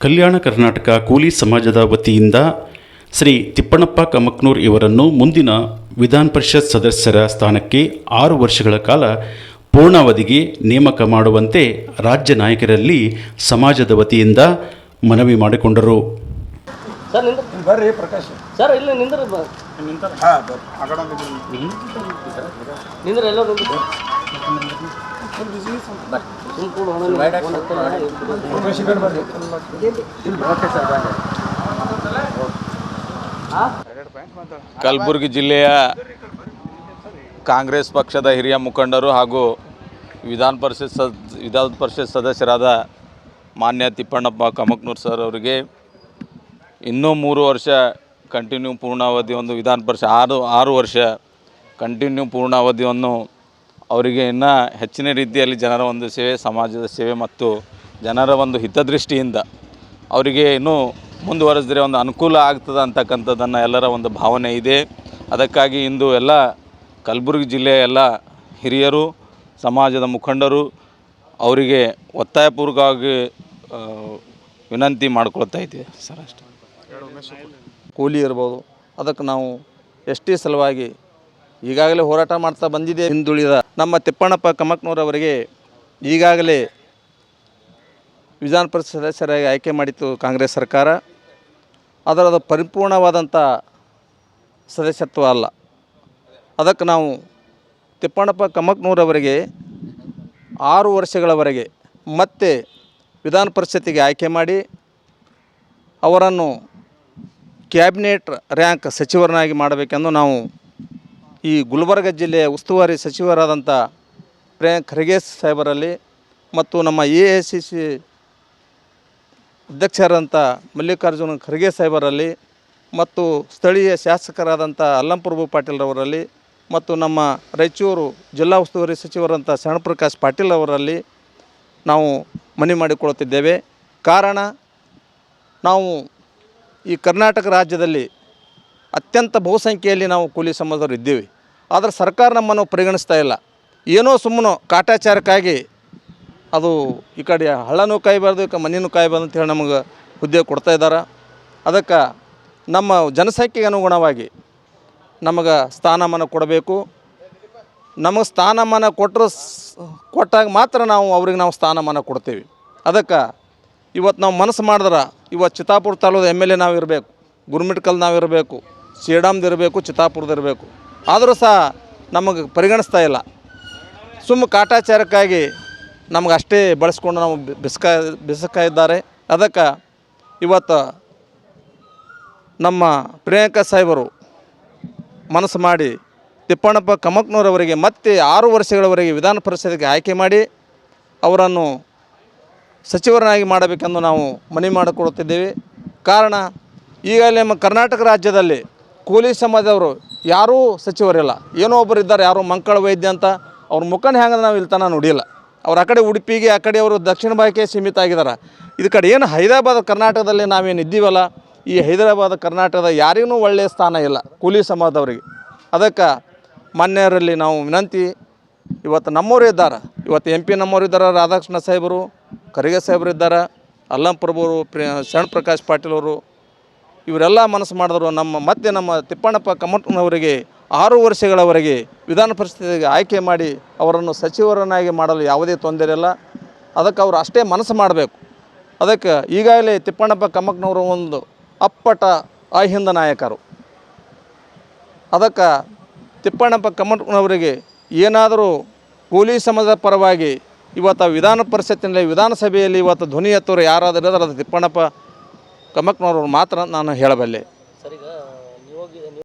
ಕಲ್ಯಾಣ ಕರ್ನಾಟಕ ಕೂಲಿ ಸಮಾಜದ ವತಿಯಿಂದ ಶ್ರೀ ತಿಪ್ಪಣ್ಣಪ್ಪ ಕಮಕ್ನೂರ್ ಇವರನ್ನು ಮುಂದಿನ ವಿಧಾನ ಪರಿಷತ್ ಸದಸ್ಯರ ಸ್ಥಾನಕ್ಕೆ 6 ವರ್ಷಗಳ ಕಾಲ ಪೂರ್ಣಾವಧಿಗೆ ನೇಮಕ ಮಾಡುವಂತೆ ರಾಜ್ಯ ನಾಯಕರಲ್ಲಿ ಸಮಾಜದ ವತಿಯಿಂದ ಮನವಿ ಮಾಡಿಕೊಂಡರು. ಬರ್ರಿ ಪ್ರಕಾಶ್ ಸರ್ ಇಲ್ಲ ನಿಂದ್ರ ನಿಂದ್ರ ಎಲ್ಲ ಕಲಬುರಗಿ ಜಿಲ್ಲೆಯ ಕಾಂಗ್ರೆಸ್ ಪಕ್ಷದ ಹಿರಿಯ ಮುಖಂಡರು ಹಾಗೂ ವಿಧಾನ ಪರಿಷತ್ ಸದಸ್ಯರಾದ ಮಾನ್ಯ ತಿಪ್ಪಣ್ಣಪ್ಪ ಕಮಕ್ನೂರ್ ಸರ್ ಅವರಿಗೆ ಇನ್ನೂ 3 ವರ್ಷ ಕಂಟಿನ್ಯೂ ಪೂರ್ಣಾವಧಿ ಒಂದು ವಿಧಾನ ಪರಿಷತ್ 6 ವರ್ಷ ಕಂಟಿನ್ಯೂ ಪೂರ್ಣಾವಧಿಯನ್ನು ಅವರಿಗೆ ಇನ್ನೂ ಹೆಚ್ಚಿನ ರೀತಿಯಲ್ಲಿ ಜನರ ಒಂದು ಸೇವೆ, ಸಮಾಜದ ಸೇವೆ ಮತ್ತು ಜನರ ಒಂದು ಹಿತದೃಷ್ಟಿಯಿಂದ ಅವರಿಗೆ ಇನ್ನೂ ಮುಂದುವರೆಸಿದರೆ ಒಂದು ಅನುಕೂಲ ಆಗ್ತದೆ ಅಂತಕ್ಕಂಥದ್ದನ್ನು ಎಲ್ಲರ ಒಂದು ಭಾವನೆ ಇದೆ. ಅದಕ್ಕಾಗಿ ಇಂದು ಎಲ್ಲ ಕಲಬುರಗಿ ಜಿಲ್ಲೆಯ ಎಲ್ಲ ಹಿರಿಯರು, ಸಮಾಜದ ಮುಖಂಡರು ಅವರಿಗೆ ಒತ್ತಾಯಪೂರ್ವಕವಾಗಿ ವಿನಂತಿ ಮಾಡ್ಕೊಳ್ತಾ ಇದ್ದೀವಿ ಸರ್. ಅಷ್ಟೇ. ಕೂಲಿ ಇರ್ಬೋದು, ಅದಕ್ಕೆ ನಾವು ಎಷ್ಟೇ ಸಲುವಾಗಿ ಈಗಾಗಲೇ ಹೋರಾಟ ಮಾಡ್ತಾ ಬಂದಿದೆ. ಹಿಂದುಳಿದ ನಮ್ಮ ತಿಪ್ಪಣ್ಣಪ್ಪ ಕಮಕ್ನೂರ್ ಅವರಿಗೆ ಈಗಾಗಲೇ ವಿಧಾನ ಪರಿಷತ್ ಸದಸ್ಯರಾಗಿ ಆಯ್ಕೆ ಮಾಡಿತ್ತು ಕಾಂಗ್ರೆಸ್ ಸರ್ಕಾರ. ಅದರ ಪರಿಪೂರ್ಣವಾದಂಥ ಸದಸ್ಯತ್ವ ಅಲ್ಲ. ಅದಕ್ಕೆ ನಾವು ತಿಪ್ಪಣ್ಣಪ್ಪ ಕಮಕ್ನೂರ್ ಅವರಿಗೆ 6 ವರ್ಷಗಳವರೆಗೆ ಮತ್ತೆ ವಿಧಾನ ಪರಿಷತ್ತಿಗೆ ಆಯ್ಕೆ ಮಾಡಿ ಅವರನ್ನು ಕ್ಯಾಬಿನೆಟ್ ರ್ಯಾಂಕ್ ಸಚಿವರನ್ನಾಗಿ ಮಾಡಬೇಕೆಂದು ನಾವು ಈ ಗುಲ್ಬರ್ಗ ಜಿಲ್ಲೆಯ ಉಸ್ತುವಾರಿ ಸಚಿವರಾದಂಥ ಪ್ರಿಯಾಂಕ್ ಖರ್ಗೆ ಸಾಹೇಬರಲ್ಲಿ ಮತ್ತು ನಮ್ಮ AICC ಅಧ್ಯಕ್ಷರಾದಂಥ ಮಲ್ಲಿಕಾರ್ಜುನ ಖರ್ಗೆ ಸಾಹೇಬರಲ್ಲಿ ಮತ್ತು ಸ್ಥಳೀಯ ಶಾಸಕರಾದಂಥ ಅಲ್ಲಂಪ್ರಭು ಪಾಟೀಲ್ರವರಲ್ಲಿ ಮತ್ತು ನಮ್ಮ ರಾಯಚೂರು ಜಿಲ್ಲಾ ಉಸ್ತುವಾರಿ ಸಚಿವರಂಥ ಶರಣಪ್ರಕಾಶ್ ಪಾಟೀಲ್ ಅವರಲ್ಲಿ ನಾವು ಮನವಿ ಮಾಡಿಕೊಳ್ಳುತ್ತಿದ್ದೇವೆ. ಕಾರಣ, ನಾವು ಈ ಕರ್ನಾಟಕ ರಾಜ್ಯದಲ್ಲಿ ಅತ್ಯಂತ ಬಹುಸಂಖ್ಯೆಯಲ್ಲಿ ನಾವು ಕೂಲಿ ಸಮಾಜದವರು ಇದ್ದೀವಿ. ಆದರೆ ಸರ್ಕಾರ ನಮ್ಮನ್ನು ಪರಿಗಣಿಸ್ತಾ ಇಲ್ಲ. ಏನೋ ಸುಮ್ಮನೆ ಕಾಟಾಚಾರಕ್ಕಾಗಿ ಅದು ಈ ಕಡೆ ಹಳ್ಳನೂ ಕಾಯಬಾರ್ದು, ಈ ಮನೆಯೂ ಕಾಯಬಾರ್ದು ಅಂತೇಳಿ ನಮಗೆ ಹುದ್ದೆ ಕೊಡ್ತಾಯಿದ್ದಾರೆ. ಅದಕ್ಕೆ ನಮ್ಮ ಜನಸಂಖ್ಯೆಗೆ ಅನುಗುಣವಾಗಿ ನಮಗೆ ಸ್ಥಾನಮಾನ ಕೊಡಬೇಕು. ನಮಗೆ ಸ್ಥಾನಮಾನ ಕೊಟ್ಟಾಗ ಮಾತ್ರ ನಾವು ಅವ್ರಿಗೆ ನಾವು ಸ್ಥಾನಮಾನ ಕೊಡ್ತೀವಿ. ಅದಕ್ಕೆ ಇವತ್ತು ನಾವು ಮನಸ್ಸು ಮಾಡಿದ್ರೆ ಇವತ್ತು ಚಿತ್ತಾಪುರ ತಾಲೂಕು MLA ನಾವು ಇರಬೇಕು, ಗುರುಮಿಟ್ಕಲ್ ನಾವು ಇರಬೇಕು, ಸೇಡಾಮ್ದು ಇರಬೇಕು, ಚಿತ್ತಾಪುರದ ಇರಬೇಕು. ಆದರೂ ಸಹ ನಮಗೆ ಪರಿಗಣಿಸ್ತಾ ಇಲ್ಲ. ಕಾಟಾಚಾರಕ್ಕಾಗಿ ನಮಗೆ ಅಷ್ಟೇ ಬಳಸ್ಕೊಂಡು ನಾವು ಬಿಸಕ ಇದ್ದಾರೆ. ಅದಕ್ಕೆ ಇವತ್ತು ನಮ್ಮ ಪ್ರಿಯಾಂಕಾ ಸಾಹೇಬರು ಮನಸ್ಸು ಮಾಡಿ ತಿಪ್ಪಣ್ಣಪ್ಪ ಕಮಕ್ನೂರವರಿಗೆ ಮತ್ತೆ 6 ವರ್ಷಗಳವರೆಗೆ ವಿಧಾನ ಪರಿಷತ್ತಿಗೆ ಆಯ್ಕೆ ಮಾಡಿ ಅವರನ್ನು ಸಚಿವರನ್ನಾಗಿ ಮಾಡಬೇಕೆಂದು ನಾವು ಮನವಿ ಮಾಡಿಕೊಡುತ್ತಿದ್ದೇವೆ. ಕಾರಣ, ಈಗಲೇ ನಮ್ಮ ಕರ್ನಾಟಕ ರಾಜ್ಯದಲ್ಲಿ ಕೂಲಿ ಸಮಾಜದವರು ಯಾರೂ ಸಚಿವರಿಲ್ಲ. ಏನೋ ಒಬ್ಬರು ಇದ್ದಾರೆ, ಯಾರು ಮಂಕಳ ವೈದ್ಯ ಅಂತ. ಅವ್ರ ಮುಖನ ಹೆಂಗೆ ನಾವು ಇಲ್ಲಿ ತನಕ ನೋಡಿಲ್ಲ. ಅವ್ರು ಆ ಕಡೆ ಉಡುಪಿಗೆ, ಆ ಕಡೆ ಅವರು ದಕ್ಷಿಣ ಭಾಗಕ್ಕೆ ಸೀಮಿತ ಆಗಿದ್ದಾರೆ. ಇದು ಕಡೆ ಏನು ಹೈದರಾಬಾದ್ ಕರ್ನಾಟಕದಲ್ಲಿ ನಾವೇನು ಇದ್ದೀವಲ್ಲ, ಈ ಹೈದರಾಬಾದ್ ಕರ್ನಾಟಕದ ಯಾರಿಗೂ ಒಳ್ಳೆಯ ಸ್ಥಾನ ಇಲ್ಲ ಕೂಲಿ ಸಮಾಜದವರಿಗೆ. ಅದಕ್ಕೆ ಮಾನ್ಯರಲ್ಲಿ ನಾವು ವಿನಂತಿ, ಇವತ್ತು ನಮ್ಮವರು ಇದ್ದಾರೆ, ಇವತ್ತು MP ನಮ್ಮವರು ಇದ್ದಾರೆ, ರಾಧಾಕೃಷ್ಣ ಸಾಹೇಬರು, ಖರ್ಗೆ ಸಾಹೇಬರು ಇದ್ದಾರೆ, ಅಲ್ಲಂಪ್ರಭುವರು, ಶರಣಪ್ರಕಾಶ್ ಪಾಟೀಲ್ ಅವರು, ಇವರೆಲ್ಲ ಮನಸ್ಸು ಮಾಡಿದ್ರು ನಮ್ಮ ತಿಪ್ಪಣ್ಣಪ್ಪ ಕಮಕ್ನವರಿಗೆ 6 ವರ್ಷಗಳವರೆಗೆ ವಿಧಾನ ಪರಿಷತ್ತಿಗೆ ಆಯ್ಕೆ ಮಾಡಿ ಅವರನ್ನು ಸಚಿವರನ್ನಾಗಿ ಮಾಡಲು ಯಾವುದೇ ತೊಂದರೆ ಇಲ್ಲ. ಅದಕ್ಕೆ ಅವರು ಅಷ್ಟೇ ಮನಸ್ಸು ಮಾಡಬೇಕು. ಅದಕ್ಕೆ ಈಗಾಗಲೇ ತಿಪ್ಪಣ್ಣಪ್ಪ ಕಮಕ್ನವರು ಒಂದು ಅಪ್ಪಟ ಅಹಿಂದ ನಾಯಕರು. ಅದಕ್ಕೆ ತಿಪ್ಪಣ್ಣಪ್ಪ ಕಮಕ್ನವರಿಗೆ ಏನಾದರೂ ಕೂಲಿ ಸಮಾಜದ ಪರವಾಗಿ ಇವತ್ತು ವಿಧಾನ ಪರಿಷತ್ತಿನಲ್ಲಿ, ವಿಧಾನಸಭೆಯಲ್ಲಿ ಇವತ್ತು ಧ್ವನಿ ಎತ್ತೋರು ಯಾರಾದರೂ ಇರೋದು ಅದು ತಿಪ್ಪಣ್ಣಪ್ಪ ಕಮಕ್ನವರು ಮಾತ್ರ ನಾನು ಹೇಳಬಲ್ಲೆ.